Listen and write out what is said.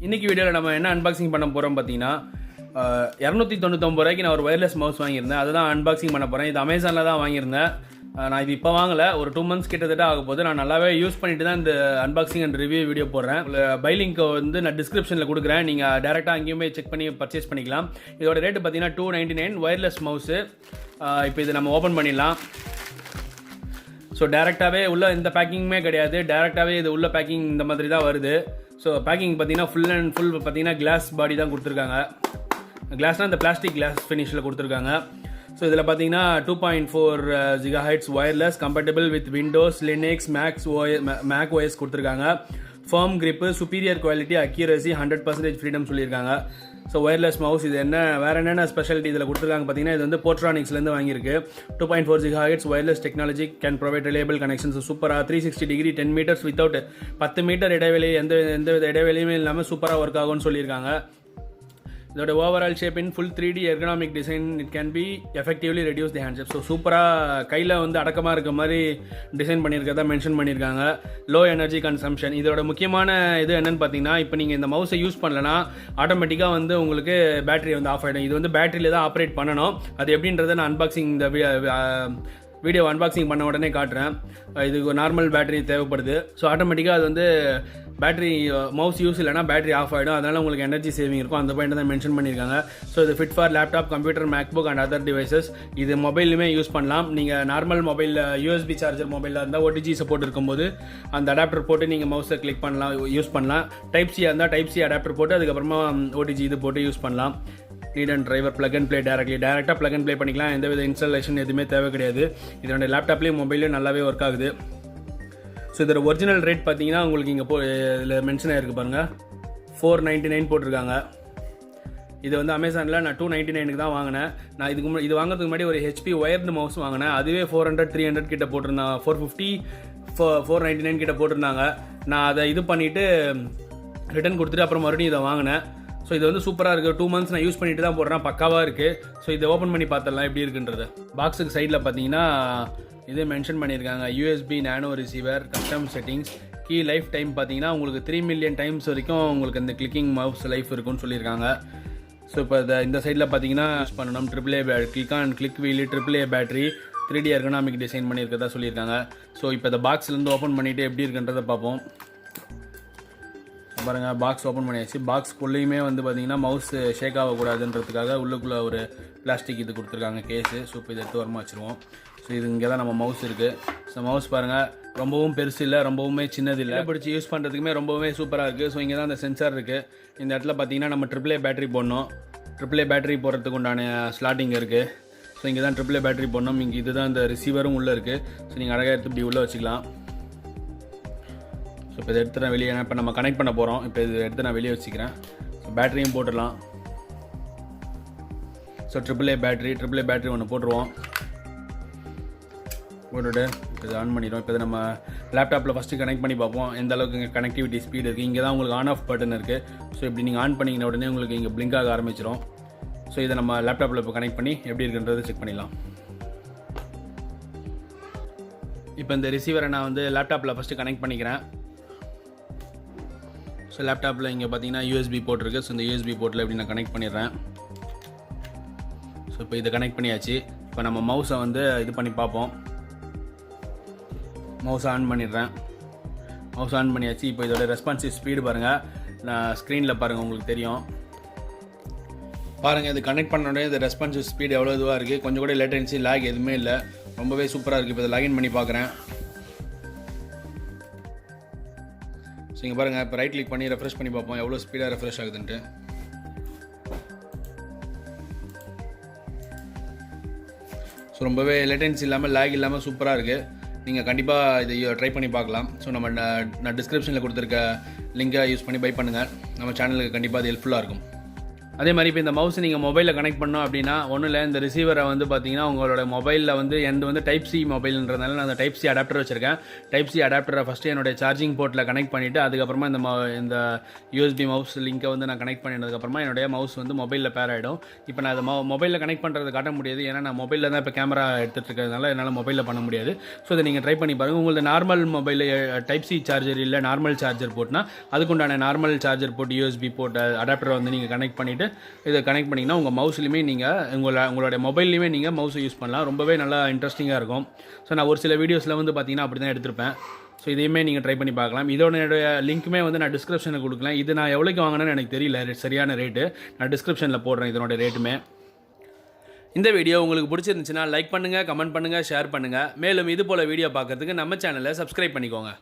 இன்றைக்கி வீடியோவில் நம்ம என்ன அன்பாக்சிங் பண்ண போகிறோம் பார்த்தீங்கன்னா 299 ரூபாய்க்கு நான் ஒரு ஒயர்லெஸ் மவுஸ் வாங்கியிருந்தேன். அதுதான் அன்பாக்சிங் பண்ண போகிறேன். இது அமேசானில் தான் வாங்கியிருந்தேன். நான் இது இப்போ வாங்கலை, ஒரு 2 months கிட்டத்தட்ட ஆக போது. நான் நல்லாவே யூஸ் பண்ணிட்டு தான் இந்த அன்பாக்சிங் அண்ட் ரிவ்யூ வீடியோ போடுறேன். பை லிங்க் வந்து நான் டிஸ்கிரிப்ஷனில் கொடுக்குறேன். நீங்கள் டேரெக்டாக அங்கேயுமே செக் பண்ணி பர்ச்சேஸ் பண்ணிக்கலாம். இதோட ரேட்டு பார்த்தீங்கன்னா 299 ஒயர்லெஸ் மவுஸு. இப்போ இது நம்ம ஓப்பன் பண்ணிடலாம். ஸோ டேரெக்டாகவே உள்ள எந்த பேக்கிங்குமே கிடையாது. டேரெக்டாகவே இது உள்ள பேக்கிங் இந்த மாதிரி தான் வருது. ஸோ பேக்கிங் பார்த்தீங்கன்னா ஃபுல் அண்ட் ஃபுல் பார்த்தீங்கன்னா கிளாஸ் பாடி தான் கொடுத்துருக்காங்க. கிளாஸ்னால் இந்த பிளாஸ்டிக் கிளாஸ் ஃபினிஷில் கொடுத்துருக்காங்க. ஸோ இதில் பார்த்தீங்கன்னா 2.4 GHz wireless compatible with Windows, Linux, Mac OS கொடுத்துருக்காங்க. Firm grip, superior quality, accuracy, 100% freedom சொல்லியிருக்காங்க. ஸோ ஒயர்லெஸ் மவுஸ் இது வேறு என்னென்ன ஸ்பெஷாலிட்டி இதில் கொடுத்துருக்காங்க பார்த்தீங்கன்னா, இது வந்து போர்ட்ரானிக்ஸ்லேருந்து வாங்கியிருக்கு. 2.4 GHz wireless technology can provide reliable connections. சூப்பராக 360 டிகிரி 10 meters வித்தவுட் 10 மீட்டர் இடைவெளி எந்த இடைவெளியுமே இல்லாமல் சூப்பராக ஒர்க் ஆகும்னு சொல்லியிருக்காங்க. இதோட overall shape in full 3D ergonomic design. It can be effectively reduce the hand shape. So சூப்பராக கையில் வந்து அடக்கமாக இருக்க மாதிரி டிசைன் பண்ணியிருக்கதா மென்ஷன் பண்ணியிருக்காங்க. Low energy consumption. இதோட முக்கியமான இது என்னென்னு பார்த்தீங்கன்னா, இப்போ நீங்கள் இந்த மவுஸை யூஸ் பண்ணலன்னா ஆட்டோமேட்டிக்காக வந்து உங்களுக்கு பேட்டரி வந்து ஆஃப் ஆகிடும். இது வந்து பேட்டரியில் தான் ஆப்ரேட் பண்ணணும். அது எப்படின்றத நான் அன்பாக்சிங் இந்த வீடியோ அன்பாக்சிங் பண்ண உடனே காட்டுறேன். இதுக்கு ஒரு நார்மல் பேட்டரி தேவைப்படுது. ஸோ ஆட்டோமேட்டிக்காக அது வந்து பேட்டரி மவுஸ் யூஸ் இல்லைனா பேட்டரி ஆஃப் ஆகிடும். அதனால் உங்களுக்கு எனர்ஜி சேவிங் இருக்கும். அந்த பாயிண்ட் தான் மென்ஷன் பண்ணியிருக்காங்க. ஸோ இது fit for laptop, computer, MacBook and other devices. இது மொபைலுமே யூஸ் பண்ணலாம். நீங்கள் நார்மல் மொபைலில் USB சார்ஜர் மொபைலில் இருந்தால் OTG சப்போர்ட் இருக்கும்போது அந்த அடாப்டர் போட்டு நீங்கள் மவுஸை கிளிக் பண்ணலாம், யூஸ் பண்ணலாம். டைப் சி இருந்தால் டைப் சி அடாப்டர் போட்டு அதுக்கப்புறமா OTG இது போட்டு யூஸ் பண்ணலாம். Read and driver plug and play டேரெக்டாக பிளக் அண்ட் ப்ளே பண்ணிக்கலாம். எந்தவித இன்ஸ்டாலேஷன் எதுவுமே தேவை கிடையாது. இதோட லேப்டாப்லேயும் மொபைலையும் நல்லாவே ஒர்க் ஆகுது. ஸோ இதோட ஒரிஜினல் ரேட் பார்த்தீங்கன்னா உங்களுக்கு இங்கே இதில் மென்ஷன் ஆகிருக்கு பாருங்கள், 499 போட்டிருக்காங்க. இது வந்து அமேசானில் நான் 299 தான் வாங்கினேன். நான் இது வாங்குறதுக்கு முன்னாடி ஒரு HP ஒயர்டு மவுஸ் வாங்கினேன். அதுவே 400-300 கிட்ட போட்டிருந்தாங்க. 450 499 கிட்ட போட்டிருந்தாங்க. நான் அதை இது பண்ணிவிட்டு ரிட்டன் கொடுத்துட்டு அப்புறம் மறுபடியும் இதை வாங்கினேன். ஸோ இது வந்து சூப்பராக இருக்குது. 2 months நான் யூஸ் பண்ணிட்டு தான் போடுறேன். பக்காவாக இருக்குது. ஸோ இதை ஓப்பன் பண்ணி பார்த்துடலாம் எப்படி இருக்குன்றது. பாக்ஸுக்கு சைடில் பார்த்தீங்கன்னா இதே மென்ஷன் பண்ணியிருக்காங்க. USB nano receiver, custom settings, key life time பார்த்தீங்கன்னா உங்களுக்கு 3 million times வரைக்கும் உங்களுக்கு இந்த கிளிக்கிங் மவுஸ் லைஃப் இருக்குன்னு சொல்லியிருக்காங்க. ஸோ இப்போ இந்த சைடில் பார்த்தீங்கன்னா யூஸ் பண்ணணும். Click wheel, AAA battery, 3D ergonomic design பண்ணியிருக்கதா சொல்லியிருக்காங்க. ஸோ இப்போ இந்த பாக்ஸ்லேருந்து ஓப்பன் பண்ணிவிட்டு எப்படி இருக்குன்றதை பார்ப்போம். பாருங்கள், பாக்ஸ் ஓப்பன் பண்ணியாச்சு. பாக்ஸ்க்குள்ளேயுமே வந்து பார்த்தீங்கன்னா மவுஸ் ஷேக் ஆகக்கூடாதுன்றதுக்காக உள்ளுக்குள்ளே ஒரு பிளாஸ்டிக் இது கொடுத்துருக்காங்க கேஸு. ஸோ இப்போ இதை எடுத்து வரமா வச்சுருவோம். ஸோ இது இங்கே தான் நம்ம மவுஸ் இருக்குது. ஸோ மவுஸ் பாருங்கள், ரொம்பவும் பெருசு இல்லை, ரொம்பவுமே சின்னது இல்லை. பிடிச்சி யூஸ் பண்ணுறதுக்குமே ரொம்பவே சூப்பராக இருக்குது. ஸோ இங்கே தான் அந்த சென்சார் இருக்குது. இந்த இடத்துல பார்த்தீங்கன்னா நம்ம AAA பேட்டரி போடணும். AAA பேட்டரி போடுறதுக்கு உண்டான ஸ்லாட்டிங் இருக்குது. ஸோ இங்கே தான் AAA பேட்டரி போடணும். இங்கே இதுதான் இந்த ரிசீவரும் உள்ளே இருக்குது. ஸோ நீங்கள் அழகாக எடுத்து இப்படி உள்ளே வச்சுக்கலாம். ஸோ இப்போ இதை எடுத்து நான் வெளியே இப்போ நம்ம கனெக்ட் பண்ண போகிறோம். இப்போ இது எடுத்து நான் வெளியே வச்சுக்கிறேன். ஸோ பேட்டரியும் போட்டுடலாம். ஸோ AAA பேட்டரி ஒன்று போட்டுருவோம். போட்டுவிட்டு இது ஆன் பண்ணிடுவோம். இப்போ நம்ம லேப்டாப்பில் ஃபஸ்ட்டு கனெக்ட் பண்ணி பார்ப்போம் எந்த அளவுக்கு இங்கே கனெக்டிவிட்டி ஸ்பீடு இருக்குது. இங்கே தான் உங்களுக்கு ஆன் ஆஃப் பட்டன் இருக்குது. ஸோ இப்படி நீங்கள் ஆன் பண்ணிக்கின உடனே உங்களுக்கு இங்கே பிளிங்க் ஆக ஆரம்பிச்சிடும். ஸோ இதை நம்ம லேப்டாப்பில் இப்போ கனெக்ட் பண்ணி எப்படி இருக்குன்றதை செக் பண்ணிடலாம். இப்போ இந்த ரிசீவரை நான் வந்து லேப்டாப்பில் ஃபஸ்ட்டு கனெக்ட் பண்ணிக்கிறேன். ஸோ லேப்டாப்பில் இங்கே பார்த்தீங்கன்னா USB போர்ட் இருக்குது. ஸோ இந்த USB போர்ட்டில் எப்படி நான் கனெக்ட் பண்ணிடுறேன். ஸோ இப்போ இதை கனெக்ட் பண்ணியாச்சு. இப்போ நம்ம மவுஸை வந்து இது பண்ணி பார்ப்போம். மவுஸை ஆன் பண்ணிடுறேன். மவுஸ் ஆன் பண்ணியாச்சு. இப்போ இதோட ரெஸ்பான்சிவ் ஸ்பீடு பாருங்கள், நான் ஸ்க்ரீனில் பாருங்கள், உங்களுக்கு தெரியும். பாருங்கள், இது கனெக்ட் பண்ண உடனே இந்த ரெஸ்பான்சிவ் ஸ்பீடு எவ்வளோ இதுவாக இருக்குது. கொஞ்சம் கூட லேட்டன்சி லேக் எதுவுமே இல்லை. ரொம்பவே சூப்பராக இருக்குது. இப்போ இதை லாகின் பண்ணி பார்க்குறேன். ஸோ இங்கே பாருங்கள், இப்போ ரைட் கிளிக் பண்ணி ரெஃப்ரெஷ் பண்ணி பார்ப்போம் எவ்வளோ ஸ்பீடாக ரெஃப்ரெஷ் ஆகுதுன்ட்டு. ஸோ ரொம்பவே லேட்டன்சி இல்லாமல் லேக் இல்லாமல் சூப்பராக இருக்குது. நீங்கள் கண்டிப்பாக இதை ட்ரை பண்ணி பார்க்கலாம். ஸோ நான் டிஸ்கிரிப்ஷனில் கொடுத்துருக்க லிங்கை யூஸ் பண்ணி பை பண்ணுங்கள். நம்ம சேனலுக்கு கண்டிப்பாக அது ஹெல்ப்ஃபுல்லாக இருக்கும். அதே மாதிரி இப்போ இந்த மவுஸ் நீங்கள் மொபைலில் கனெக்ட் பண்ணோம் அப்படின்னா ஒன்றும் இல்லை, இந்த ரிசீவரை வந்து பார்த்தீங்கன்னா உங்களோட மொபைலில் வந்து எந்த வந்து டைப் சி மொபைல்ன்றதுனால நான் அந்த டைப் சி அடாப்டர் வச்சிருக்கேன். டைப் சி அடாப்டரை ஃபஸ்ட்டு என்னுடைய சார்ஜிங் போர்ட்டில் கனெக்ட் பண்ணிவிட்டு அதுக்கப்புறமா இந்த யூஎஸ்பி மவுஸ் லிங்கை வந்து நான் கனெக்ட் பண்ணினதுக்கப்புறமா என்னுடைய மவுஸ் வந்து மொபைலில் பேர் ஆகிடும். இப்போ நான் அதை மொபைலில் கனெக்ட் பண்ணுறது காட்ட முடியாது, ஏன்னா நான் மொபைலில் தான் இப்போ கேமரா எடுத்துகிட்டு இருக்கிறதுனால என்னால் மொபைலில் பண்ண முடியாது. ஸோ இதை நீங்கள் ட்ரை பண்ணி பாருங்கள். உங்களுக்கு normal mobile type C charger இல்லை நார்மல் சார்ஜர் போட்னா அதுக்குண்டான நார்மல் சார்ஜர் போட்டு யூஎஸ்பி போட்டு அடாப்டரை வந்து நீங்கள் கனெக்ட் பண்ணிவிட்டு இதை கனெக்ட் பண்ணிங்கன்னா உங்கள் மவுஸ்லையுமே நீங்கள் உங்களோட மொபைல்லையுமே நீங்கள் மவுஸை யூஸ் பண்ணலாம். ரொம்பவே நல்லா இன்ட்ரெஸ்டிங்காக இருக்கும். ஸோ நான் ஒரு சில வீடியோஸில் வந்து பார்த்தீங்கன்னா அப்படி தான் எடுத்திருப்பேன். ஸோ இதையுமே நீங்கள் ட்ரை பண்ணி பார்க்கலாம். இதோட லிங்க்குமே வந்து நான் டிஸ்கிரிப்ஷனில் கொடுக்கலாம். இது நான் எவ்வளோக்கு வாங்கினேன்னு எனக்கு தெரியல, சரியான ரேட்டு நான் டிஸ்கிரிப்ஷனில் போடுறேன் இதனோட ரேட்டுமே. இந்த வீடியோ உங்களுக்கு பிடிச்சிருந்துச்சுன்னா லைக் பண்ணுங்கள், கமெண்ட் பண்ணுங்கள், ஷேர் பண்ணுங்கள். மேலும் இது போல் வீடியோ பார்க்கறதுக்கு நம்ம சேனலை சப்ஸ்கிரைப் பண்ணிக்கோங்க.